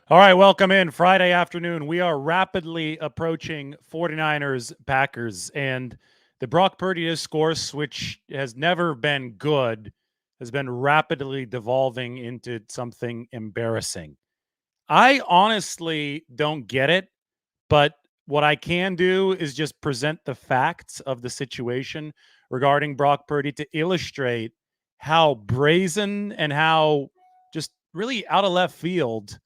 All right, welcome in Friday afternoon. We are rapidly approaching 49ers Packers, and the Brock Purdy discourse, which has never been good, has been rapidly devolving into something embarrassing. I honestly don't get it, but what I can do is just present the facts of the situation regarding Brock Purdy to illustrate how brazen and how just really out of left field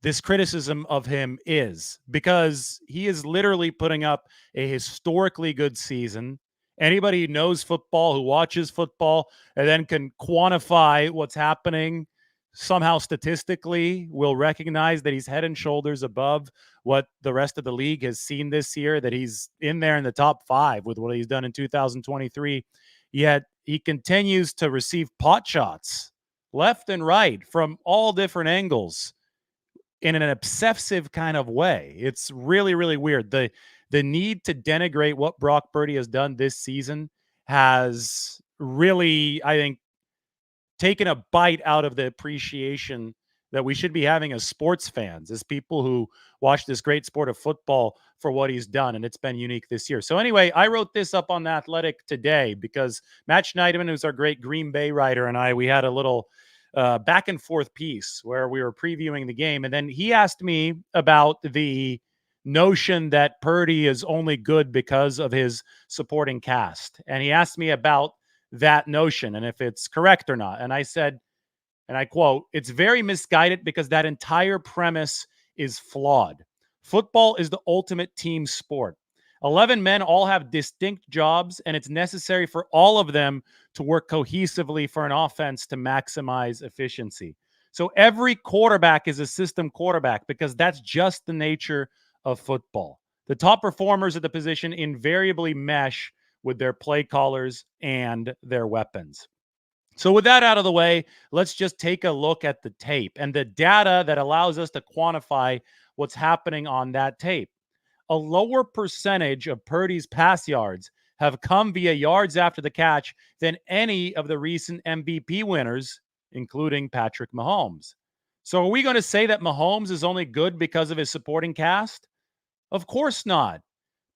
this criticism of him is, because he is literally putting up a historically good season. Anybody who knows football, who watches football, and then can quantify what's happening somehow statistically will recognize that he's head and shoulders above what the rest of the league has seen this year, that he's in there in the top five with what he's done in 2023. Yet he continues to receive pot shots left and right from all different angles in an obsessive kind of way. It's really, really weird. The need to denigrate what Brock Purdy has done this season has really, I think, taken a bite out of the appreciation that we should be having as sports fans, as people who watch this great sport of football for what he's done. And it's been unique this year. So, anyway, I wrote this up on The Athletic today because Matt Schneidman, who's our great Green Bay writer, and we had a little back and forth piece where we were previewing the game. And then he asked me about the notion that Purdy is only good because of his supporting cast. And he asked me about that notion and if it's correct or not. And I said, and I quote, "It's very misguided because that entire premise is flawed. Football is the ultimate team sport. 11 men all have distinct jobs, and it's necessary for all of them to work cohesively for an offense to maximize efficiency. So every quarterback is a system quarterback because that's just the nature of football. The top performers at the position invariably mesh with their play callers and their weapons." So, with that out of the way, let's just take a look at the tape and the data that allows us to quantify what's happening on that tape. A lower percentage of Purdy's pass yards have come via yards after the catch than any of the recent MVP winners, including Patrick Mahomes. So, are we going to say that Mahomes is only good because of his supporting cast? Of course not,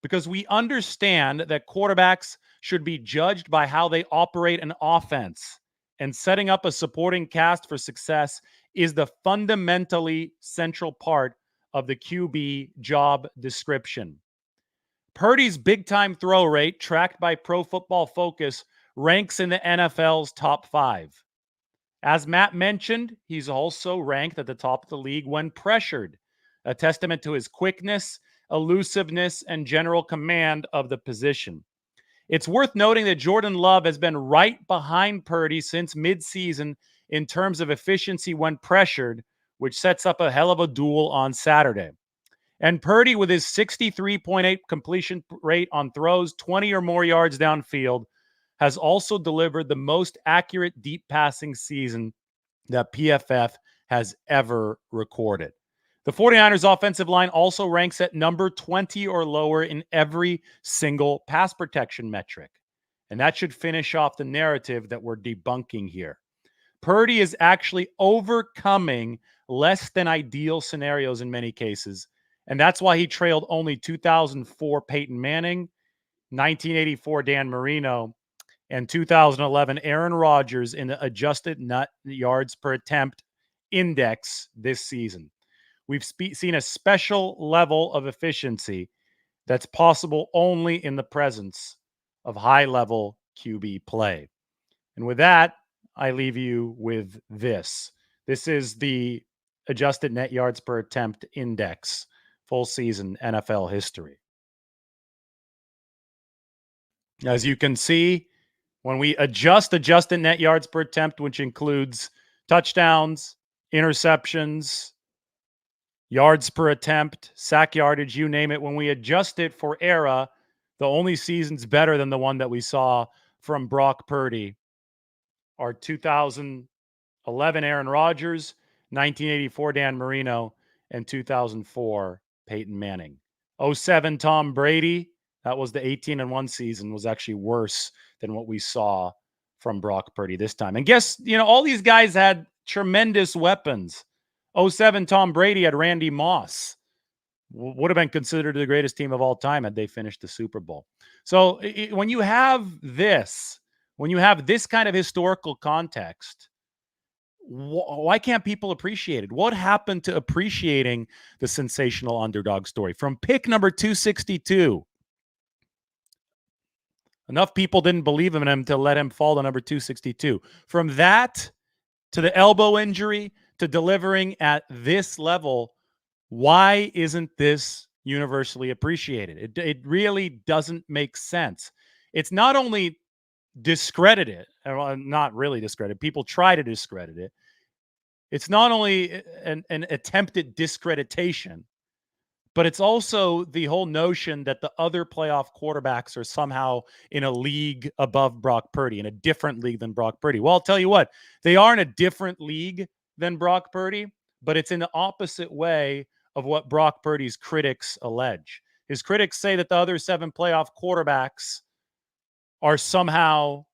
because we understand that quarterbacks should be judged by how they operate an offense. And setting up a supporting cast for success is the fundamentally central part of the QB job description. Purdy's big time throw rate, tracked by Pro Football Focus, ranks in the NFL's top five. As Matt mentioned, he's also ranked at the top of the league when pressured, a testament to his quickness, elusiveness, and general command of the position. It's worth noting that Jordan Love has been right behind Purdy since midseason in terms of efficiency when pressured, which sets up a hell of a duel on Saturday. And Purdy, with his 63.8 completion rate on throws 20 or more yards downfield, has also delivered the most accurate deep passing season that PFF has ever recorded. The 49ers offensive line also ranks at number 20 or lower in every single pass protection metric. And that should finish off the narrative that we're debunking here. Purdy is actually overcoming less than ideal scenarios in many cases. And that's why he trailed only 2004 Peyton Manning, 1984 Dan Marino, and 2011 Aaron Rodgers in the adjusted net yards per attempt index this season. We've seen a special level of efficiency that's possible only in the presence of high-level QB play. And with that, I leave you with this. This is the adjusted net yards per attempt index, full season NFL history. As you can see, when we adjusted net yards per attempt, which includes touchdowns, interceptions, yards per attempt, sack yardage, you name it, when we adjust it for era, the only seasons better than the one that we saw from Brock Purdy are 2011 Aaron Rodgers, 1984 Dan Marino, and 2004 Peyton Manning. '07 Tom Brady, that was the 18-1 season, was actually worse than what we saw from Brock Purdy this time. And guess, all these guys had tremendous weapons. '07 Tom Brady had Randy Moss. Would have been considered the greatest team of all time had they finished the Super Bowl. So when you have this, when you have this kind of historical context, why can't people appreciate it? What happened to appreciating the sensational underdog story? From pick number 262, enough people didn't believe in him to let him fall to number 262. From that to the elbow injury to delivering at this level, why isn't this universally appreciated? It really doesn't make sense. It's not only discredited, well, not really discredited. People try to discredit it. It's not only an attempted discreditation, but it's also the whole notion that the other playoff quarterbacks are somehow in a league above Brock Purdy, in a different league than Brock Purdy. Well, I'll tell you what, they are in a different league than Brock Purdy, but it's in the opposite way of what Brock Purdy's critics allege. His critics say that the other 7 playoff quarterbacks are somehow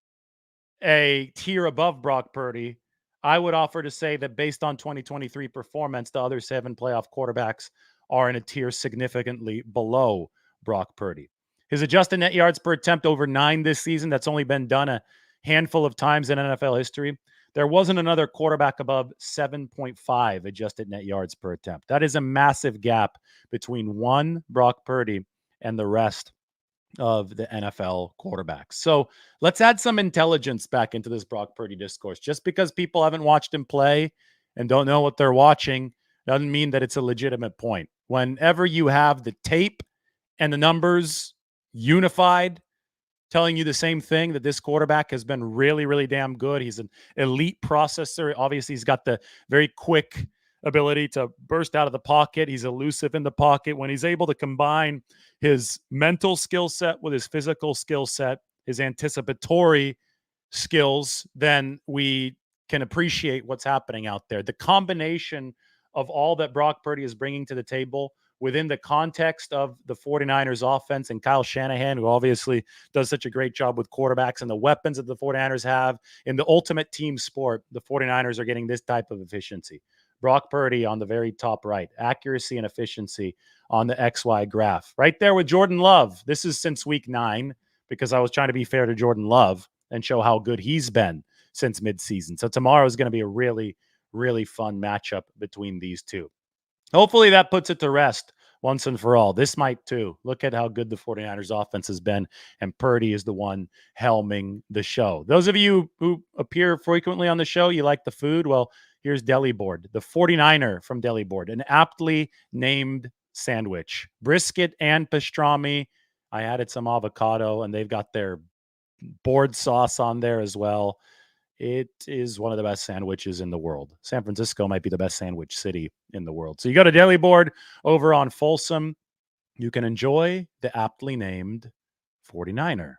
a tier above Brock Purdy. I would offer to say that based on 2023 performance, the other 7 playoff quarterbacks are in a tier significantly below Brock Purdy. His adjusted net yards per attempt over 9 this season. That's only been done a handful of times in NFL history. There wasn't another quarterback above 7.5 adjusted net yards per attempt. That is a massive gap between one Brock Purdy and the rest of the NFL quarterbacks. So let's add some intelligence back into this Brock Purdy discourse. Just because people haven't watched him play and don't know what they're watching doesn't mean that it's a legitimate point. Whenever you have the tape and the numbers unified, telling you the same thing, that this quarterback has been really, really damn good. He's an elite processor. Obviously, he's got the very quick ability to burst out of the pocket. He's elusive in the pocket. When he's able to combine his mental skill set with his physical skill set, his anticipatory skills, then we can appreciate what's happening out there. The combination of all that Brock Purdy is bringing to the table within the context of the 49ers offense and Kyle Shanahan, who obviously does such a great job with quarterbacks, and the weapons that the 49ers have in the ultimate team sport, the 49ers are getting this type of efficiency. Brock Purdy on the very top right, accuracy and efficiency on the XY graph. Right there with Jordan Love. This is since week 9 because I was trying to be fair to Jordan Love and show how good he's been since midseason. So tomorrow is going to be a really, really fun matchup between these two. Hopefully that puts it to rest once and for all. This might too. Look at how good the 49ers offense has been, and Purdy is the one helming the show. Those of you who appear frequently on the show, you like the food? Well, here's Deli Board, the 49er from Deli Board, an aptly named sandwich. Brisket and pastrami. I added some avocado, and they've got their board sauce on there as well. It is one of the best sandwiches in the world. San Francisco might be the best sandwich city in the world. So you go to Deli Board over on Folsom. You can enjoy the aptly named 49er.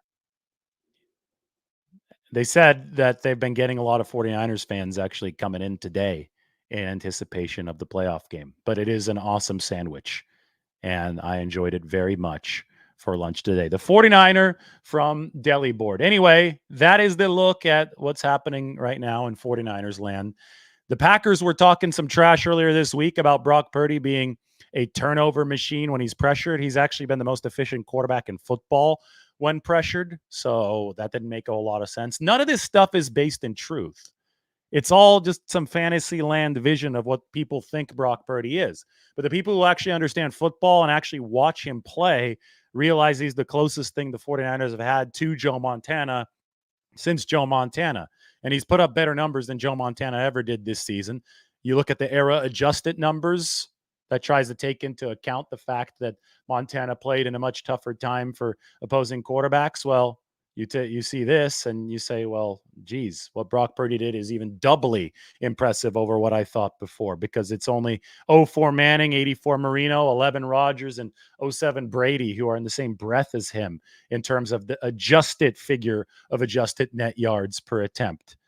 They said that they've been getting a lot of 49ers fans actually coming in today in anticipation of the playoff game. But it is an awesome sandwich, and I enjoyed it very much for lunch today. The 49er from Deli Board. Anyway, that is the look at what's happening right now in 49ers land. The Packers were talking some trash earlier this week about Brock Purdy being a turnover machine when he's pressured. He's actually been the most efficient quarterback in football when pressured. So that didn't make a whole lot of sense. None of this stuff is based in truth. It's all just some fantasy land vision of what people think Brock Purdy is. But the people who actually understand football and actually watch him play realize he's the closest thing the 49ers have had to Joe Montana since Joe Montana. And he's put up better numbers than Joe Montana ever did this season. You look at the era adjusted numbers, that tries to take into account the fact that Montana played in a much tougher time for opposing quarterbacks. Well, you see this and you say, well, geez, what Brock Purdy did is even doubly impressive over what I thought before, because it's only 04 Manning, 84 Marino, 11 Rodgers, and 07 Brady who are in the same breath as him in terms of the adjusted figure of adjusted net yards per attempt.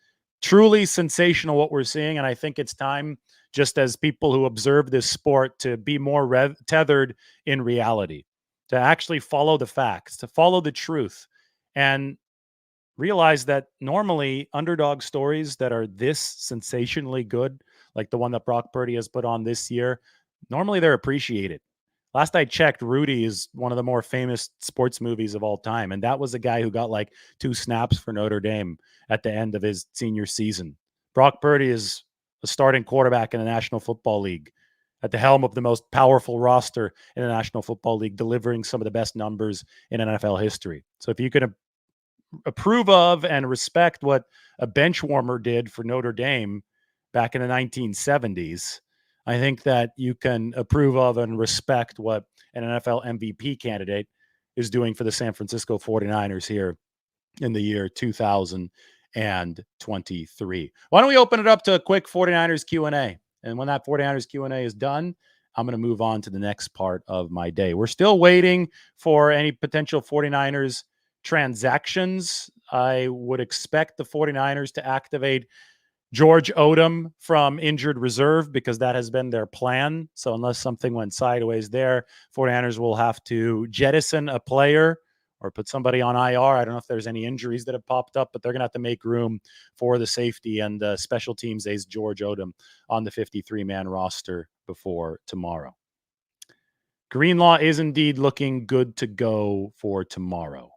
Truly sensational what we're seeing, and I think it's time, just as people who observe this sport, to be more tethered in reality, to actually follow the facts, to follow the truth, and realize that normally underdog stories that are this sensationally good, like the one that Brock Purdy has put on this year, normally they're appreciated. Last I checked, Rudy is one of the more famous sports movies of all time. And that was a guy who got like 2 snaps for Notre Dame at the end of his senior season. Brock Purdy is a starting quarterback in the National Football League at the helm of the most powerful roster in the National Football League, delivering some of the best numbers in NFL history. So if you can approve of and respect what a bench warmer did for Notre Dame back in the 1970s, I think that you can approve of and respect what an NFL MVP candidate is doing for the San Francisco 49ers here in the year 2023. Why don't we open it up to a quick 49ers Q&A? And when that 49ers Q&A is done, I'm going to move on to the next part of my day. We're still waiting for any potential 49ers transactions. I would expect the 49ers to activate George Odom from injured reserve because that has been their plan. So unless something went sideways there, 49ers will have to jettison a player or put somebody on IR. I don't know if there's any injuries that have popped up, but they're going to have to make room for the safety and special teams ace George Odom on the 53-man roster before tomorrow. Greenlaw is indeed looking good to go for tomorrow.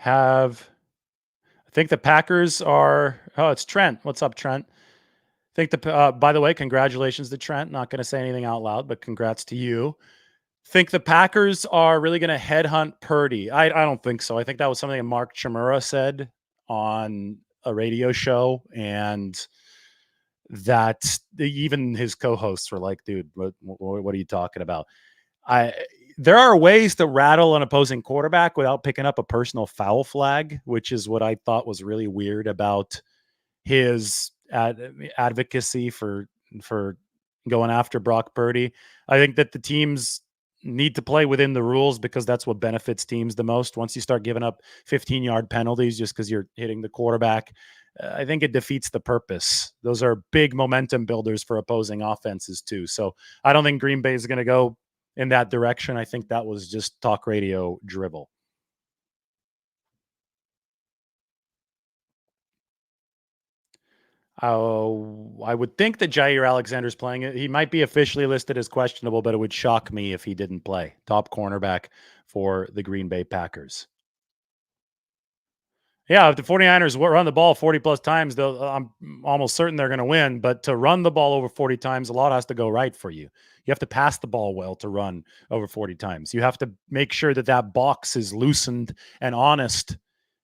I think the Packers are. Oh, it's Trent. What's up, Trent? I think by the way, congratulations to Trent. Not going to say anything out loud, but congrats to you. Think the Packers are really going to headhunt Purdy? I don't think so. I think that was something that Mark Chmura said on a radio show, and that even his co-hosts were like, "Dude, what are you talking about?" I There are ways to rattle an opposing quarterback without picking up a personal foul flag, which is what I thought was really weird about his advocacy for going after Brock Purdy. I think that the teams need to play within the rules because that's what benefits teams the most. Once you start giving up 15-yard penalties just because you're hitting the quarterback, I think it defeats the purpose. Those are big momentum builders for opposing offenses too. So I don't think Green Bay is going to go in that direction. I think that was just talk radio dribble. Oh, I would think that Jair Alexander's playing it. He might be officially listed as questionable, but it would shock me if he didn't play. Top cornerback for the Green Bay Packers. Yeah, if the 49ers run the ball 40 plus times, I'm almost certain they're going to win. But to run the ball over 40 times, a lot has to go right for you. You have to pass the ball well to run over 40 times. You have to make sure that that box is loosened and honest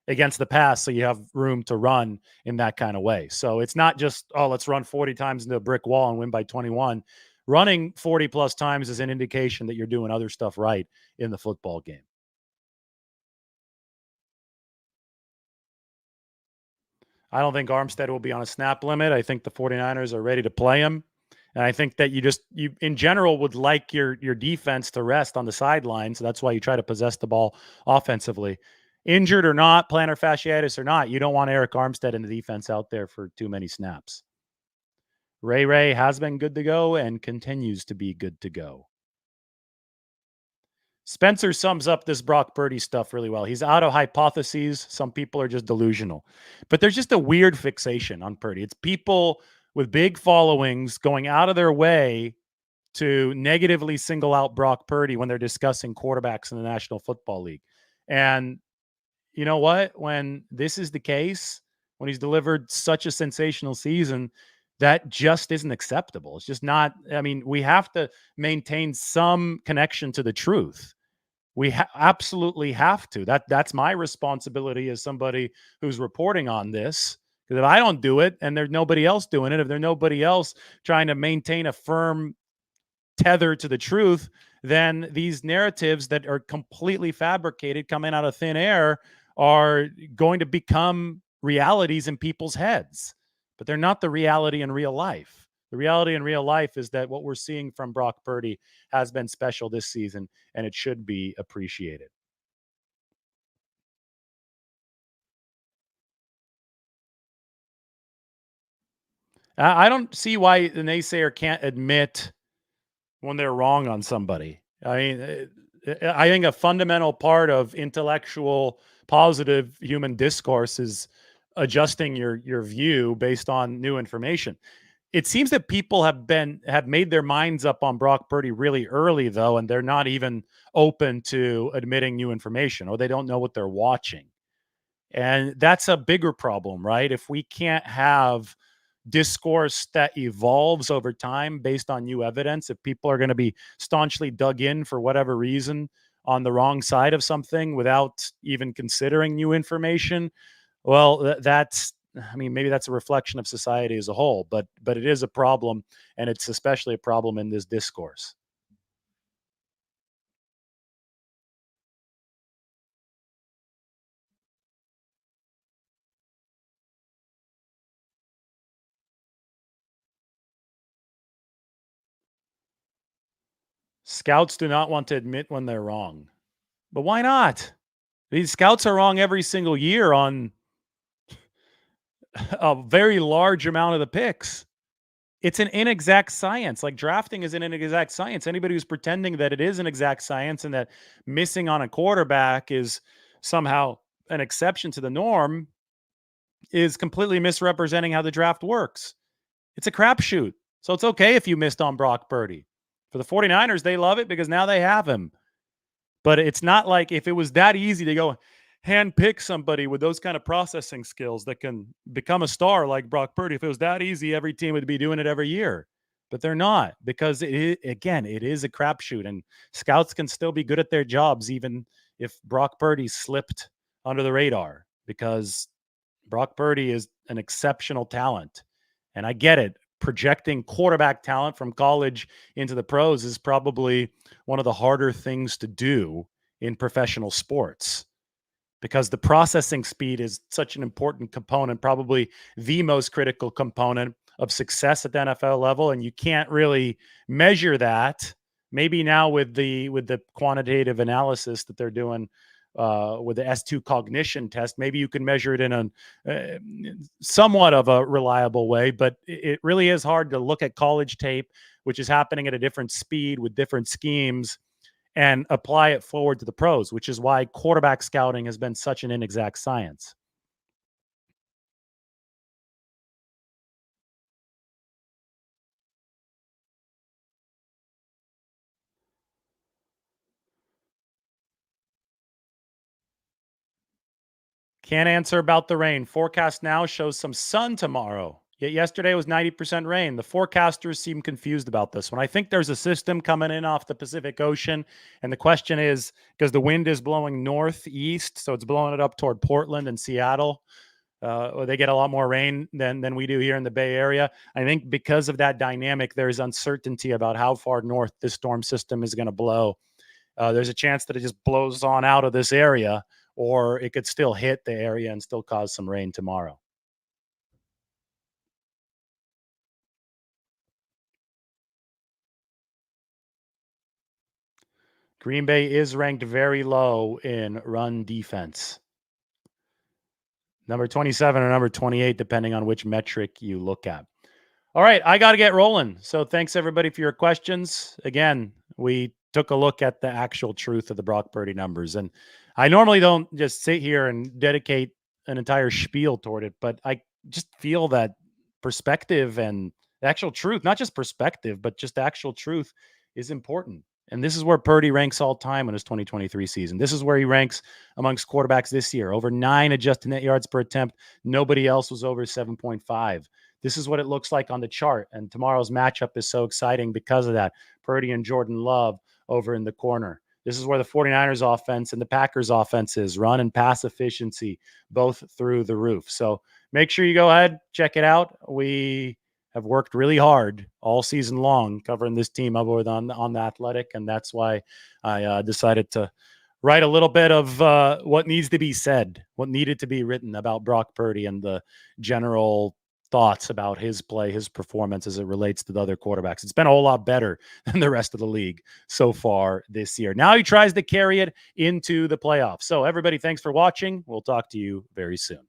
against the pass so you have room to run in that kind of way. So it's not just, oh, let's run 40 times into a brick wall and win by 21. Running 40 plus times is an indication that you're doing other stuff right in the football game. I don't think Armstead will be on a snap limit. I think the 49ers are ready to play him. And I think that you in general would like your defense to rest on the sideline. So that's why you try to possess the ball offensively. Injured or not, plantar fasciitis or not, you don't want Eric Armstead in the defense out there for too many snaps. Ray has been good to go and continues to be good to go. Spencer sums up this Brock Purdy stuff really well. He's out of hypotheses. Some people are just delusional. But there's just a weird fixation on Purdy. It's people with big followings going out of their way to negatively single out Brock Purdy when they're discussing quarterbacks in the National Football League. And you know what? When this is the case, when he's delivered such a sensational season, that just isn't acceptable. It's just not. I mean, we have to maintain some connection to the truth. We absolutely have to. That's my responsibility as somebody who's reporting on this. Because if I don't do it and there's nobody else doing it, if there's nobody else trying to maintain a firm tether to the truth, then these narratives that are completely fabricated coming out of thin air are going to become realities in people's heads. But they're not the reality in real life. The reality in real life is that what we're seeing from Brock Purdy has been special this season, and it should be appreciated. I don't see why the naysayer can't admit when they're wrong on somebody. I mean, I think a fundamental part of intellectual, positive human discourse is adjusting your view based on new information. It seems that people have made their minds up on Brock Purdy really early, though, and they're not even open to admitting new information, or they don't know what they're watching. And that's a bigger problem, right? If we can't have discourse that evolves over time based on new evidence, if people are going to be staunchly dug in for whatever reason on the wrong side of something without even considering new information, well, that's, I mean, maybe that's a reflection of society as a whole, but it is a problem, and it's especially a problem in this discourse. Scouts do not want to admit when they're wrong. But why not? These scouts are wrong every single year on a very large amount of the picks. It's an inexact science. Like drafting is an inexact science. Anybody who's pretending that it is an exact science and that missing on a quarterback is somehow an exception to the norm is completely misrepresenting how the draft works. It's a crapshoot. So it's okay if you missed on Brock Purdy. For the 49ers, they love it because now they have him. But it's not like if it was that easy to go hand pick somebody with those kind of processing skills that can become a star like Brock Purdy. If it was that easy, every team would be doing it every year. But they're not, because again, it is a crapshoot, and scouts can still be good at their jobs even if Brock Purdy slipped under the radar, because Brock Purdy is an exceptional talent. And I get it. Projecting quarterback talent from college into the pros is probably one of the harder things to do in professional sports, because the processing speed is such an important component, probably the most critical component of success at the NFL level. And you can't really measure that. Maybe now with the quantitative analysis that they're doing with the S2 cognition test, maybe you can measure it in a somewhat of a reliable way, but it really is hard to look at college tape, which is happening at a different speed with different schemes, and apply it forward to the pros, which is why quarterback scouting has been such an inexact science. Can't answer about the rain. Forecast now shows some sun tomorrow. Yet yesterday was 90% rain. The forecasters seem confused about this one. I think there's a system coming in off the Pacific Ocean. And the question is, because the wind is blowing northeast, so it's blowing it up toward Portland and Seattle. They get a lot more rain than we do here in the Bay Area. I think because of that dynamic, there's uncertainty about how far north this storm system is going to blow. There's a chance that it just blows on out of this area, or it could still hit the area and still cause some rain tomorrow. Green Bay is ranked very low in run defense. Number 27 or number 28, depending on which metric you look at. All right, I got to get rolling. So thanks everybody for your questions. Again, we took a look at the actual truth of the Brock Purdy numbers. And I normally don't just sit here and dedicate an entire spiel toward it, but I just feel that perspective and the actual truth, not just perspective, but just actual truth, is important. And this is where Purdy ranks all time in his 2023 season. This is where he ranks amongst quarterbacks this year. Over 9 adjusted net yards per attempt. Nobody else was over 7.5. This is what it looks like on the chart. And tomorrow's matchup is so exciting because of that. Purdy and Jordan Love over in the corner. This is where the 49ers offense and the Packers offense is. Run and pass efficiency, both through the roof. So make sure you go ahead, check it out. We have worked really hard all season long covering this team over on the Athletic, and that's why I decided to write a little bit of what needs to be said, what needed to be written about Brock Purdy and the general thoughts about his play, his performance as it relates to the other quarterbacks. It's been a whole lot better than the rest of the league so far this year. Now he tries to carry it into the playoffs. So everybody, thanks for watching. We'll talk to you very soon.